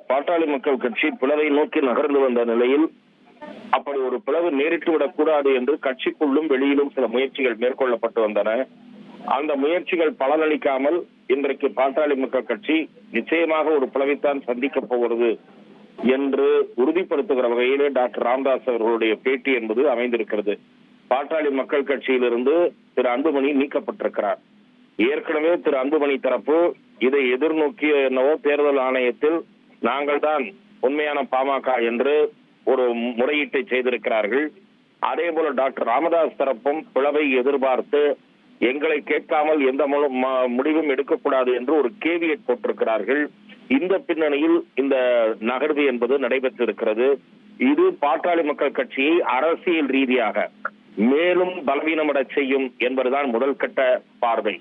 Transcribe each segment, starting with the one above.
பாட்டாளி மக்கள் கட்சி பிளவை நோக்கி நகர்ந்து வந்த நிலையில் அப்படி ஒரு பிளவு நேரிட்டு விடக்கூடாது என்று கட்சிக்குள்ளும் வெளியிலும் சில முயற்சிகள் மேற்கொள்ளப்பட்டு வந்தன. அந்த முயற்சிகள் பலனளிக்காமல் இன்றைக்கு பாட்டாளி மக்கள் கட்சி நிச்சயமாக ஒரு பிளவைத்தான் சந்திக்கப் போகிறது என்று உறுதிப்படுத்துகிற வகையிலே டாக்டர் ராமதாஸ் அவர்களுடைய பேட்டி என்பது அமைந்திருக்கிறது. பாட்டாளி மக்கள் கட்சியிலிருந்து திரு அன்புமணி நீக்கப்பட்டிருக்கிறார். ஏற்கனவே திரு அன்புமணி தரப்பு இதை எதிர்நோக்கிய என்னவோ தேர்தல் ஆணையத்தில் நாங்கள் தான் உண்மையான பாமக என்று ஒரு முறையீட்டை செய்திருக்கிறார்கள். அதே போல டாக்டர் ராமதாஸ் தரப்பும் பிளவை எதிர்பார்த்து எங்களை கேட்காமல் எந்த முடிவும் எடுக்கக்கூடாது என்று ஒரு கேவியட் போட்டிருக்கிறார்கள். இந்த பின்னணியில் இந்த நகர்வு என்பது நடைபெற்றிருக்கிறது. இது பாட்டாளி மக்கள் கட்சியை அரசியல் ரீதியாக மேலும் பலவீனமட செய்யும் என்பதுதான் முதல் கட்ட பார்வை.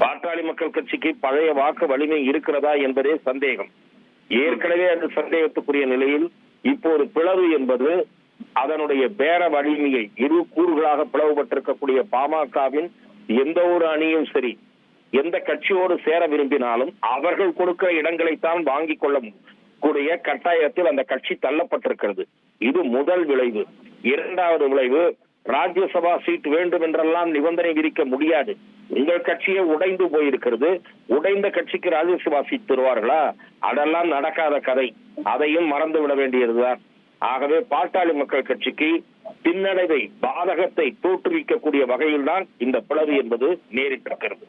பாட்டாளி மக்கள் கட்சிக்கு பழைய வாக்கு வலிமை இருக்கிறதா என்பதே சந்தேகம். ஏற்கனவே அந்த சந்தேகத்துக்குரிய நிலையில் இப்போது பிளவு என்பது அதனுடைய பேர வலிமையை இரு கூறுகளாக பிளவுபட்டிருக்கக்கூடிய பாமகவின் எந்த ஒரு அணியும் சரி, எந்த கட்சியோடு சேர விரும்பினாலும் அவர்கள் கொடுக்கிற இடங்களைத்தான் வாங்கிக் கொள்ள கூடிய கட்டாயத்தில் அந்த கட்சி தள்ளப்பட்டிருக்கிறது. இது முதல் விளைவு. இரண்டாவது விளைவு, ராஜ்யசபா சீட் வேண்டும் என்றெல்லாம் நிபந்தனை விதிக்க முடியாது. உங்கள் கட்சியே உடைந்து போயிருக்கிறது. உடைந்த கட்சிக்கு ராஜ்யசபா சீட் தருவார்களா? அதெல்லாம் நடக்காத கதை. அதையும் மறந்து விட வேண்டியதுதான். ஆகவே பாட்டாளி மக்கள் கட்சிக்கு பின்னடைவை, பாதகத்தை தோற்றுவிக்கக்கூடிய வகையில் தான் இந்த பிளவு என்பது நேரிட்டிருக்கிறது.